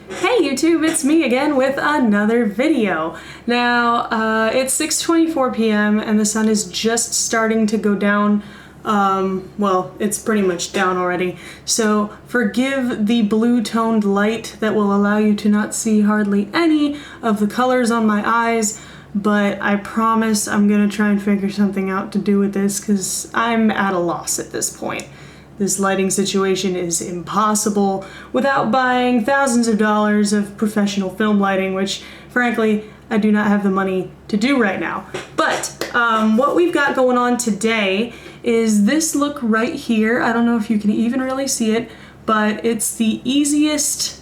Hey YouTube, it's me again with another video. Now, it's 6:24 p.m. and the sun is just starting to go down. Well, it's pretty much down already. So forgive the blue toned light that will allow you to not see hardly any of the colors on my eyes, but I promise I'm gonna try and figure something out to do with this because I'm at a loss at this point. This lighting situation is impossible without buying thousands of dollars of professional film lighting, which frankly, I do not have the money to do right now. But what we've got going on today is this look right here. I don't know if you can even really see it, but it's the easiest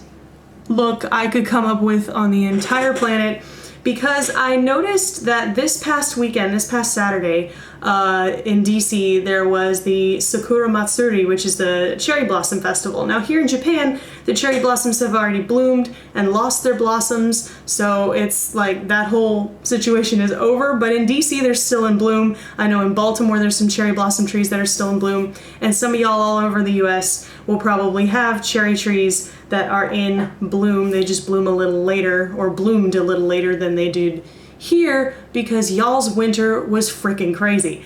look I could come up with on the entire planet, because I noticed that this past weekend, this past Saturday, in DC, there was the SAKURA Matsuri, which is the cherry blossom festival. Now here in Japan, the cherry blossoms have already bloomed and lost their blossoms, so it's like that whole situation is over, but in DC they're still in bloom. I know in Baltimore there's some cherry blossom trees that are still in bloom, and some of y'all all over the US will probably have cherry trees that are in bloom. They just bloom a little later, or bloomed a little later than they did here, because y'all's winter was freaking crazy.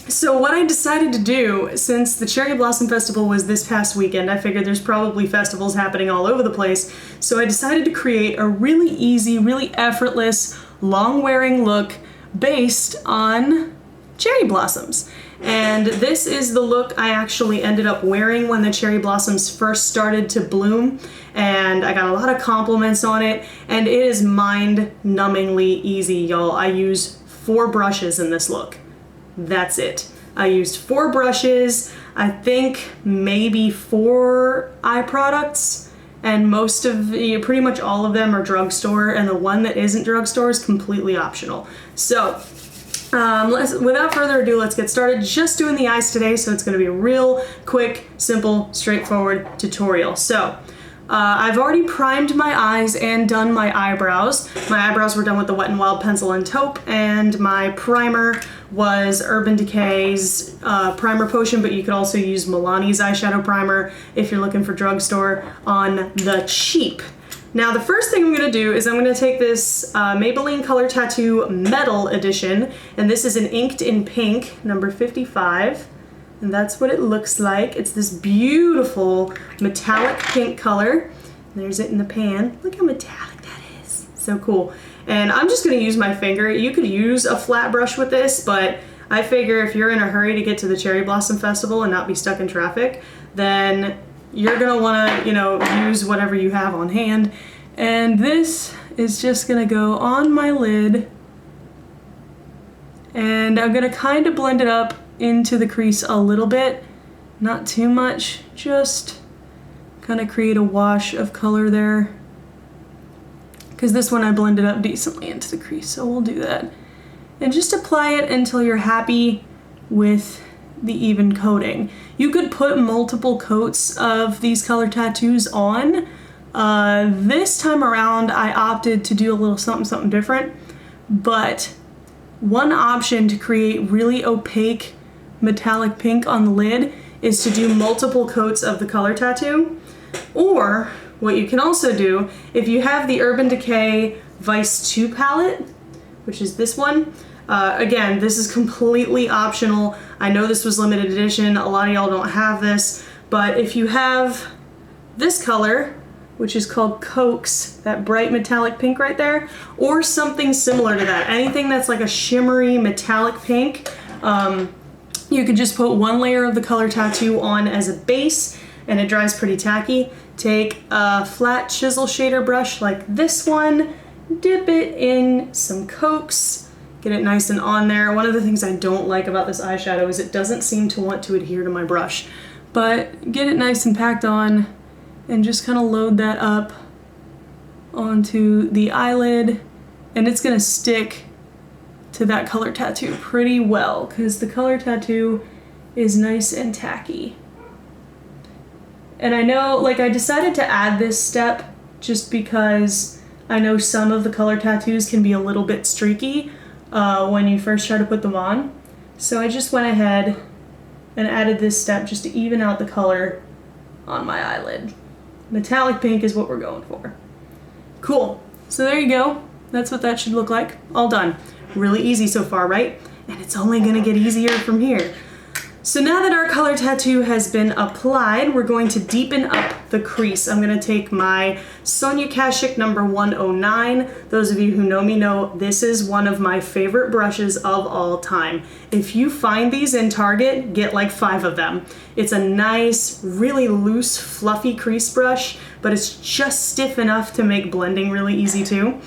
So what I decided to do, since the Cherry Blossom Festival was this past weekend, I figured there's probably festivals happening all over the place, so I decided to create a really easy, really effortless, long-wearing look based on cherry blossoms. And this is the look I actually ended up wearing when the cherry blossoms first started to bloom, and I got a lot of compliments on it, and it is mind-numbingly easy, y'all. I use 4 brushes in this look. That's it. I used 4 brushes, I think maybe 4 eye products, and pretty much all of them are drugstore, and the one that isn't drugstore is completely optional. So, without further ado, let's get started. Just doing the eyes today, so it's going to be a real quick, simple, straightforward tutorial. So, I've already primed my eyes and done my eyebrows. My eyebrows were done with the Wet n Wild pencil and taupe, and my primer was Urban Decay's primer potion, but you could also use Milani's eyeshadow primer if you're looking for drugstore on the cheap. Now the first thing I'm going to do is I'm going to take this Maybelline Color Tattoo Metal Edition, and this is an inked in pink, number 55, and that's what it looks like. It's this beautiful metallic pink color. There's it in the pan. Look how metallic that is. So cool. And I'm just going to use my finger. You could use a flat brush with this, but I figure if you're in a hurry to get to the Cherry Blossom Festival and not be stuck in traffic, then you're gonna wanna, use whatever you have on hand. And this is just gonna go on my lid, and I'm gonna kind of blend it up into the crease a little bit, not too much, just kind of create a wash of color there. Because this one I blended up decently into the crease, so we'll do that. And just apply it until you're happy with the even coating. You could put multiple coats of these color tattoos on. This time around I opted to do a little something different, but one option to create really opaque metallic pink on the lid is to do multiple coats of the color tattoo. Or what you can also do, if you have the Urban Decay Vice 2 palette, which is this one, again, this is completely optional. I know this was limited edition, a lot of y'all don't have this, but if you have this color, which is called Coax, that bright metallic pink right there, or something similar to that, anything that's like a shimmery metallic pink, you could just put one layer of the color tattoo on as a base, and it dries pretty tacky. Take a flat chisel shader brush like this one, dip it in some Coax, get it nice and on there. One of the things I don't like about this eyeshadow is it doesn't seem to want to adhere to my brush. But get it nice and packed on, and just kind of load that up onto the eyelid, and it's going to stick to that color tattoo pretty well because the color tattoo is nice and tacky. And I know, like, I decided to add this step just because I know some of the color tattoos can be a little bit streaky when you first try to put them on. So I just went ahead and added this step just to even out the color on my eyelid. Metallic pink is what we're going for. Cool. So there you go. That's what that should look like. All done. Really easy so far, right? And it's only gonna get easier from here. So now that our color tattoo has been applied, we're going to deepen up the crease. I'm gonna take my Sonia Kashuk number 109. Those of you who know me know this is one of my favorite brushes of all time. If you find these in Target, get like 5 of them. It's a nice, really loose, fluffy crease brush, but it's just stiff enough to make blending really easy too.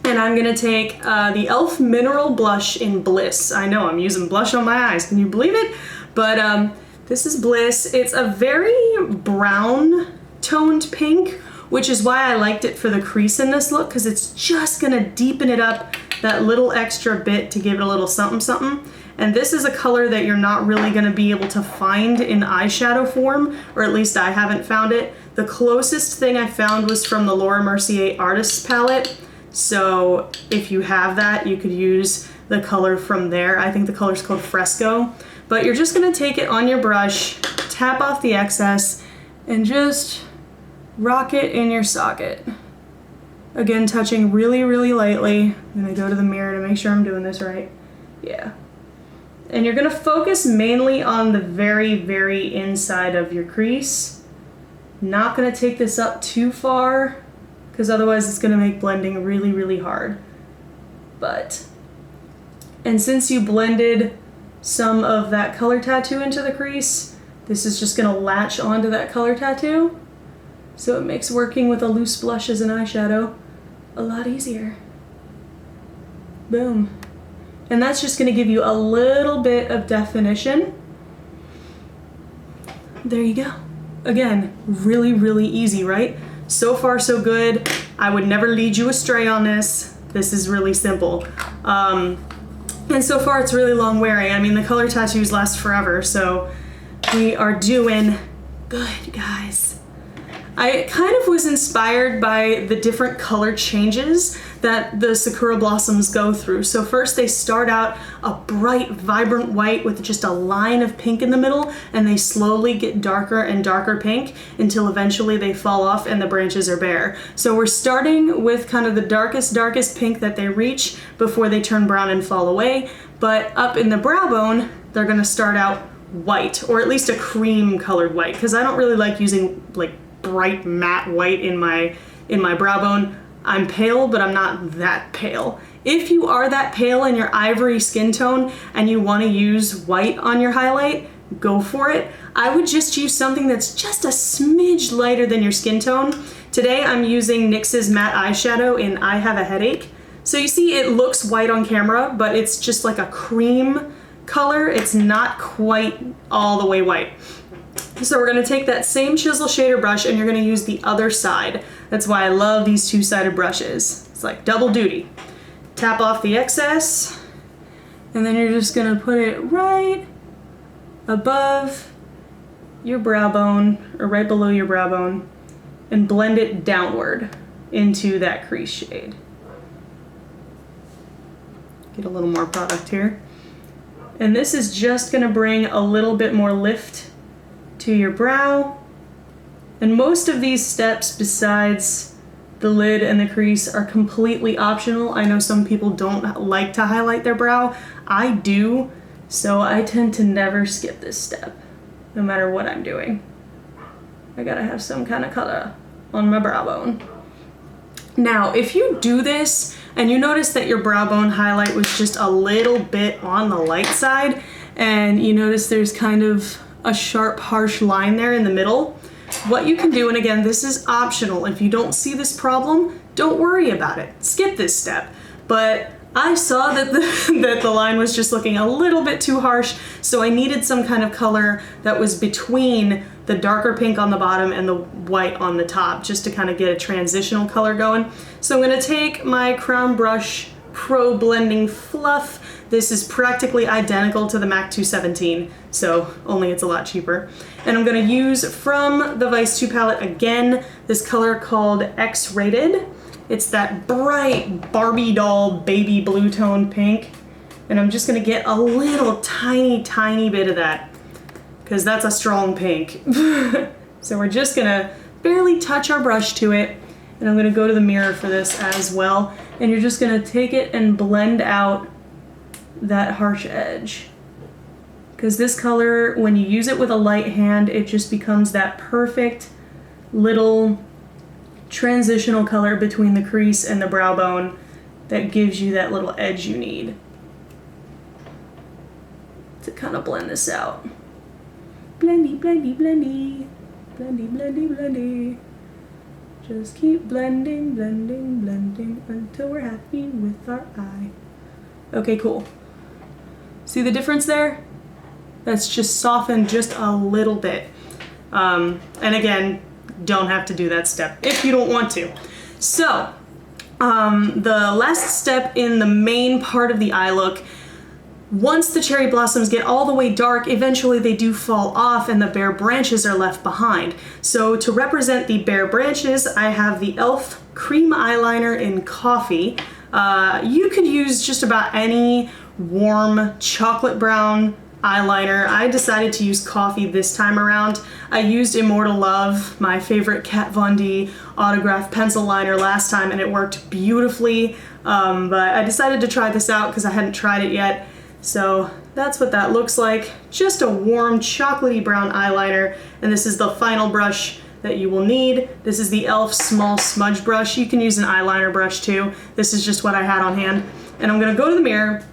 And I'm gonna take the e.l.f. Mineral Blush in Bliss. I know, I'm using blush on my eyes, can you believe it? But this is Bliss. It's a very brown toned pink, which is why I liked it for the crease in this look, because it's just gonna deepen it up that little extra bit to give it a little something something. And this is a color that you're not really gonna be able to find in eyeshadow form, or at least I haven't found it. The closest thing I found was from the Laura Mercier Artist's Palette. So if you have that, you could use the color from there. I think the color's called Fresco. But you're just gonna take it on your brush, tap off the excess, and just rock it in your socket. Again, touching really, really lightly. I'm gonna go to the mirror to make sure I'm doing this right. Yeah. And you're gonna focus mainly on the very, very inside of your crease. Not gonna take this up too far, because otherwise it's gonna make blending really, really hard. And since you blended some of that color tattoo into the crease, this is just gonna latch onto that color tattoo. So it makes working with a loose blush as an eyeshadow a lot easier. Boom. And that's just gonna give you a little bit of definition. There you go. Again, really, really easy, right? So far, so good. I would never lead you astray on this. This is really simple. And so far it's really long wearing. I mean, the color tattoos last forever, so we are doing good, guys. I kind of was inspired by the different color changes that the Sakura blossoms go through. So first they start out a bright, vibrant white with just a line of pink in the middle, and they slowly get darker and darker pink until eventually they fall off and the branches are bare. So we're starting with kind of the darkest, darkest pink that they reach before they turn brown and fall away. But up in the brow bone, they're gonna start out white, or at least a cream colored white, because I don't really like using like bright matte white in my brow bone. I'm pale, but I'm not that pale. If you are that pale in your ivory skin tone and you want to use white on your highlight, go for it. I would just use something that's just a smidge lighter than your skin tone. Today I'm using NYX's matte eyeshadow in I Have a Headache. So you see it looks white on camera, but it's just like a cream color. It's not quite all the way white. So we're gonna take that same chisel shader brush and you're gonna use the other side. That's why I love these two-sided brushes. It's like double duty. Tap off the excess, and then you're just gonna put it right above your brow bone, or right below your brow bone, and blend it downward into that crease shade. Get a little more product here. And this is just gonna bring a little bit more lift to your brow. And most of these steps, besides the lid and the crease, are completely optional. I know some people don't like to highlight their brow. I do, so I tend to never skip this step, no matter what I'm doing. I gotta have some kind of color on my brow bone. Now, if you do this and you notice that your brow bone highlight was just a little bit on the light side, and you notice there's kind of a sharp, harsh line there in the middle, what you can do, and again, this is optional, if you don't see this problem, don't worry about it. Skip this step. But I saw that the line was just looking a little bit too harsh, so I needed some kind of color that was between the darker pink on the bottom and the white on the top, just to kind of get a transitional color going. So I'm gonna take my Crown Brush Pro Blending Fluff. This is practically identical to the MAC 217, so only it's a lot cheaper. And I'm gonna use from the Vice 2 palette again, this color called X-Rated. It's that bright Barbie doll baby blue tone pink. And I'm just gonna get a little tiny, tiny bit of that, because that's a strong pink. So we're just gonna barely touch our brush to it. And I'm gonna go to the mirror for this as well. And you're just gonna take it and blend out that harsh edge. Because this color, when you use it with a light hand, it just becomes that perfect little transitional color between the crease and the brow bone that gives you that little edge you need to kind of blend this out. Blendy, blendy, blendy, blendy, blendy, blendy. Just keep blending, blending, blending until we're happy with our eye. Okay, cool. See the difference there? That's just softened just a little bit. And again, don't have to do that step if you don't want to. So, the last step in the main part of the eye look, once the cherry blossoms get all the way dark, eventually they do fall off and the bare branches are left behind. So to represent the bare branches, I have the e.l.f. Cream Eyeliner in Coffee. You could use just about any warm chocolate brown eyeliner. I decided to use Coffee this time around. I used Immortal Love, my favorite Kat Von D autograph pencil liner last time, and it worked beautifully. But I decided to try this out because I hadn't tried it yet. So that's what that looks like. Just a warm chocolatey brown eyeliner, and this is the final brush that you will need. This is the e.l.f. Small Smudge Brush. You can use an eyeliner brush too. This is just what I had on hand. And I'm gonna go to the mirror,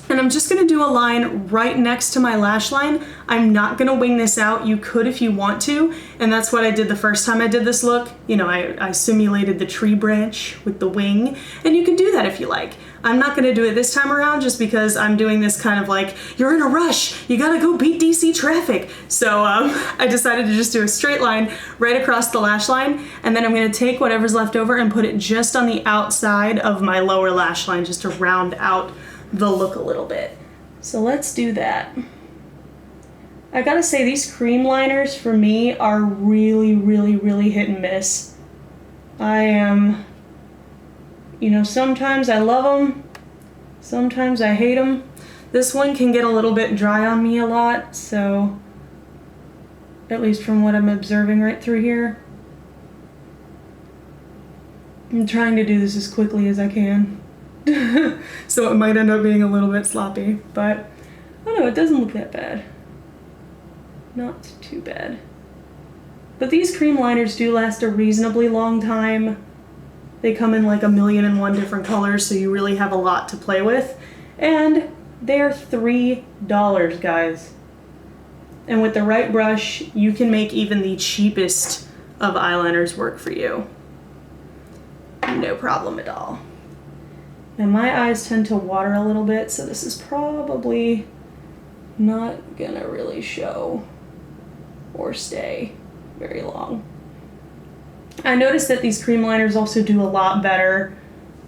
and I'm just gonna do a line right next to my lash line. I'm not gonna wing this out. You could if you want to, and that's what I did the first time I did this look. You know, I simulated the tree branch with the wing, and you can do that if you like. I'm not gonna do it this time around just because I'm doing this kind of like, you're in a rush, you gotta go beat DC traffic. So I decided to just do a straight line right across the lash line, and then I'm gonna take whatever's left over and put it just on the outside of my lower lash line just to round out the look a little bit. So let's do that. I gotta say, these cream liners for me are really, really, really hit and miss. You know, sometimes I love them, sometimes I hate them. This one can get a little bit dry on me a lot, so at least from what I'm observing right through here. I'm trying to do this as quickly as I can. So it might end up being a little bit sloppy, but I don't know, it doesn't look that bad. Not too bad. But these cream liners do last a reasonably long time. They come in like 1,000,001 different colors, so you really have a lot to play with. And they're $3, guys. And with the right brush, you can make even the cheapest of eyeliners work for you. No problem at all. And my eyes tend to water a little bit, so this is probably not gonna really show or stay very long. I noticed that these cream liners also do a lot better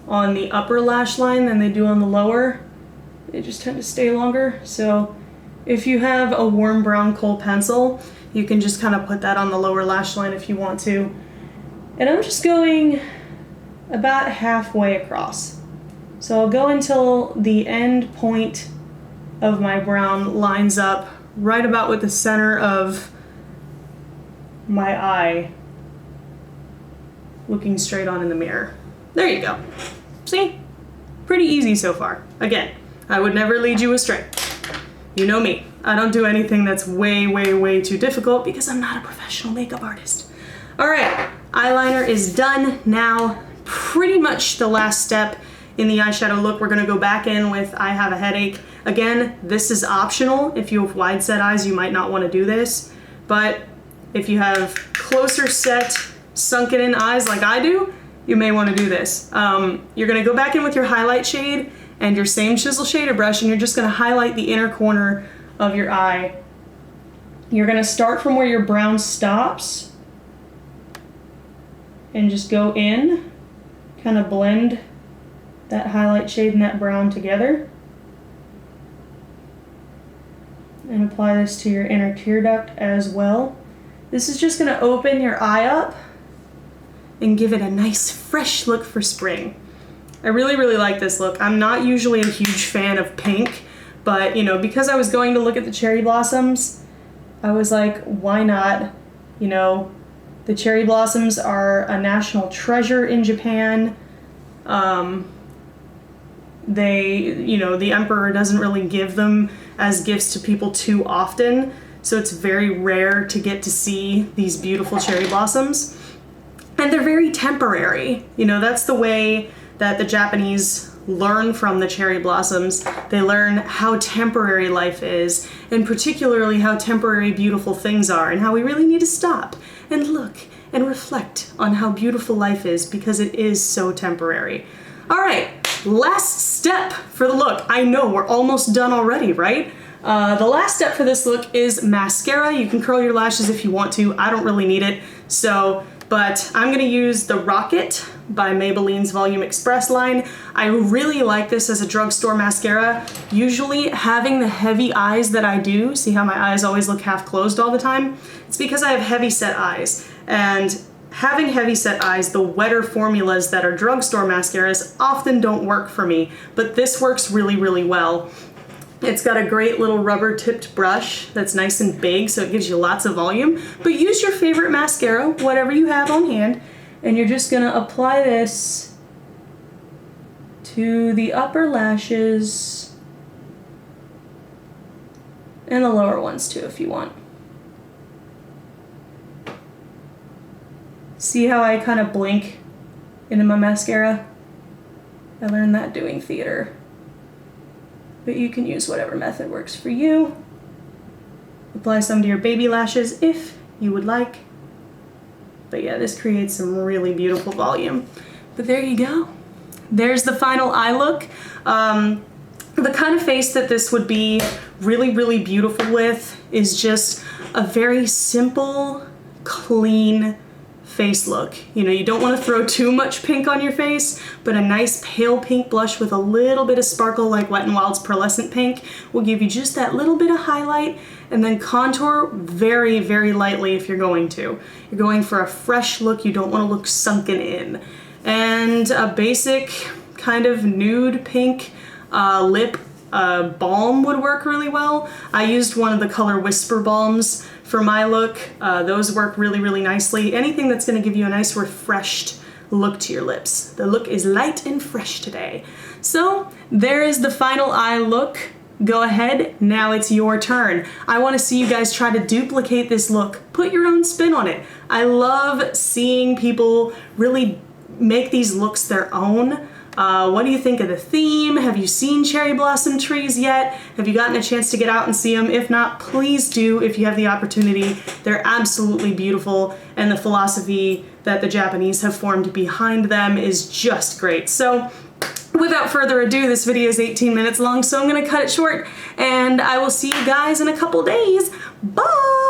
on the upper lash line than they do on the lower. They just tend to stay longer. So if you have a warm brown kohl pencil, you can just kind of put that on the lower lash line if you want to. And I'm just going about halfway across. So I'll go until the end point of my brown lines up right about with the center of my eye, looking straight on in the mirror. There you go. See? Pretty easy so far. Again, I would never lead you astray. You know me. I don't do anything that's way, way, way too difficult because I'm not a professional makeup artist. All right, eyeliner is done. Now, pretty much the last step in the eyeshadow look, we're gonna go back in with I Have a Headache. Again, this is optional. If you have wide set eyes, you might not wanna do this, but if you have closer set, sunken in eyes like I do, you may wanna do this. You're gonna go back in with your highlight shade and your same chisel shader brush, and you're just gonna highlight the inner corner of your eye. You're gonna start from where your brown stops and just go in, kind of blend that highlight shade and that brown together. And apply this to your inner tear duct as well. This is just gonna open your eye up and give it a nice fresh look for spring. I really, really like this look. I'm not usually a huge fan of pink, but you know, because I was going to look at the cherry blossoms, I was like, why not, you know, The cherry blossoms are a national treasure in Japan. The emperor doesn't really give them as gifts to people too often, so it's very rare to get to see these beautiful cherry blossoms. And they're very temporary. That's the way that the Japanese learn from the cherry blossoms. They learn how temporary life is, and particularly how temporary beautiful things are, and how we really need to stop and look and reflect on how beautiful life is, because it is so temporary. All right, last step for the look. I know we're almost done already, right? The last step for this look is mascara. You can curl your lashes if you want to. I don't really need it, but I'm gonna use the Rocket by Maybelline's Volume Express line. I really like this as a drugstore mascara. Usually having the heavy eyes that I do, see how my eyes always look half closed all the time? It's because I have heavy set eyes, and having heavy set eyes, the wetter formulas that are drugstore mascaras often don't work for me, but this works really, really well. It's got a great little rubber tipped brush that's nice and big, so it gives you lots of volume. But use your favorite mascara, whatever you have on hand, and you're just gonna apply this to the upper lashes and the lower ones too if you want. See how I kind of blink into my mascara? I learned that doing theater. But you can use whatever method works for you. Apply some to your baby lashes if you would like. But yeah, this creates some really beautiful volume. But there you go. There's the final eye look. The kind of face that this would be really, really beautiful with is just a very simple, clean face look. You don't want to throw too much pink on your face, but a nice pale pink blush with a little bit of sparkle like Wet n Wild's Pearlescent Pink will give you just that little bit of highlight, and then contour very, very lightly if you're going to. You're going for a fresh look, you don't want to look sunken in. And a basic kind of nude pink lip balm would work really well. I used one of the Color Whisper balms for my look. Those work really, really nicely. Anything that's going to give you a nice refreshed look to your lips. The look is light and fresh today. So there is the final eye look. Go ahead, now it's your turn. I want to see you guys try to duplicate this look. Put your own spin on it. I love seeing people really make these looks their own. What do you think of the theme? Have you seen cherry blossom trees yet? Have you gotten a chance to get out and see them? If not, please do if you have the opportunity. They're absolutely beautiful, and the philosophy that the Japanese have formed behind them is just great. So without further ado, this video is 18 minutes long, so I'm gonna cut it short, and I will see you guys in a couple days. Bye!